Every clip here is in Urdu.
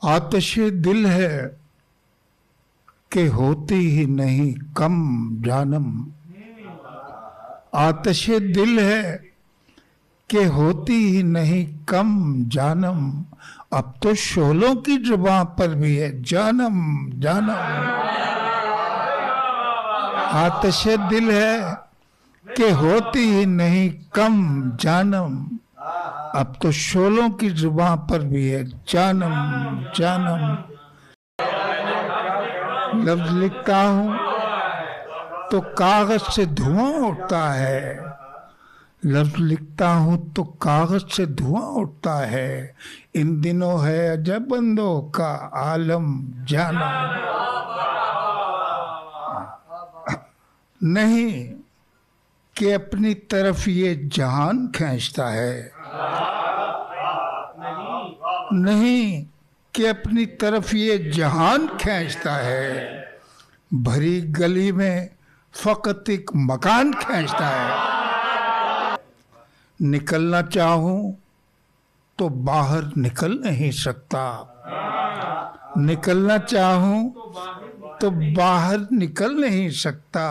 آتش دل ہے کہ ہوتی ہی نہیں کم جانم، آتش دل ہے کہ ہوتی ہی نہیں کم جانم، اب تو شعلوں کی زباں پر بھی ہے جانم جانم۔ آتش دل ہے کہ ہوتی ہی نہیں کم جانم، اب تو شعلوں کی زباں پر بھی ہے جانم جانم۔ لفظ لکھتا ہوں تو کاغذ سے دھواں اٹھتا ہے، لفظ لکھتا ہوں تو کاغذ سے دھواں اٹھتا ہے، ان دنوں ہے عجب بندوں کا عالم جانم۔ نہیں کہ اپنی طرف یہ جہان کھینچتا ہے، نہیں کہ اپنی طرف یہ جہان کھینچتا ہے، بھری گلی میں فقط ایک مکان کھینچتا ہے۔ نکلنا چاہوں تو باہر نکل نہیں سکتا، نکلنا چاہوں تو باہر نکل نہیں سکتا،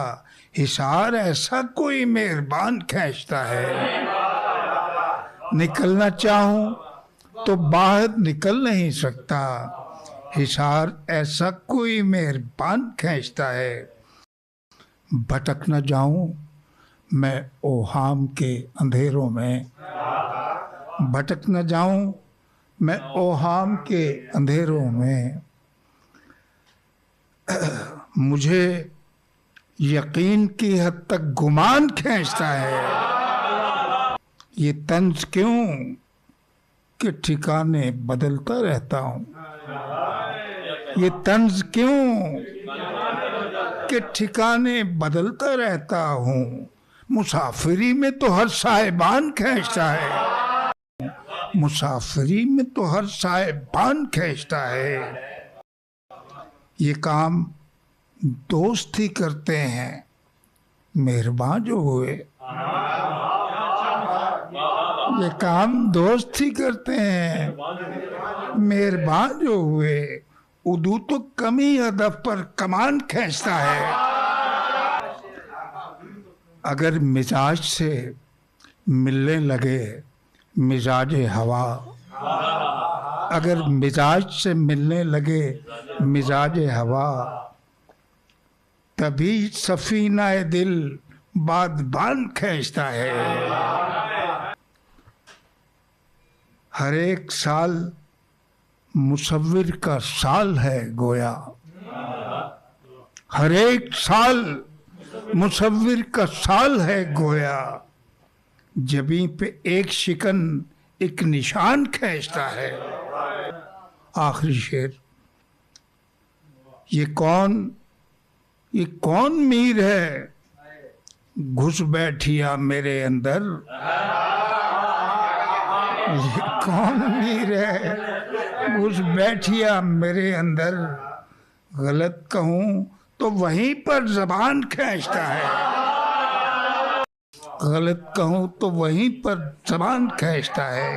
حصار ایسا کوئی مہربان کھینچتا ہے۔ نکلنا چاہوں تو باہر نکل نہیں سکتا، حصار ایسا کوئی مہربان کھینچتا ہے۔ بھٹک نہ جاؤں میں اوہام کے اندھیروں میں، بھٹک نہ جاؤں میں اوہام کے اندھیروں میں، مجھے یقین کی حد تک گمان کھینچتا ہے۔ یہ طنز کیوں کہ ٹھکانے بدلتا رہتا ہوں، یہ طنز کیوں کہ ٹھکانے بدلتا رہتا ہوں، مسافری میں تو ہر صاحبان کھینچتا ہے، مسافری میں تو ہر صاحبان کھینچتا ہے۔ یہ کام دوست ہی کرتے ہیں مہربان جو ہوئے، یہ کام دوست ہی کرتے ہیں مہربان جو ہوئے، اردو تو کمی ہدف پر کمان کھینچتا ہے۔ اگر مزاج سے ملنے لگے مزاج ہوا، اگر مزاج سے ملنے لگے مزاج ہوا، تبھی سفینہ دل بادبان کھینچتا ہے۔ ہر ایک سال مصور کا سال ہے گویا، ہر ایک سال مصور کا سال ہے گویا، جبیں پہ ایک شکن ایک نشان کھینچتا ہے۔ آخری شعر، یہ کون میر ہے گھس بیٹھیا میرے اندر، یہ کون میر ہے گھس بیٹھیا میرے اندر، غلط کہوں تو وہیں پر زبان کھینچتا ہے، غلط کہوں تو وہیں پر زبان کھینچتا ہے۔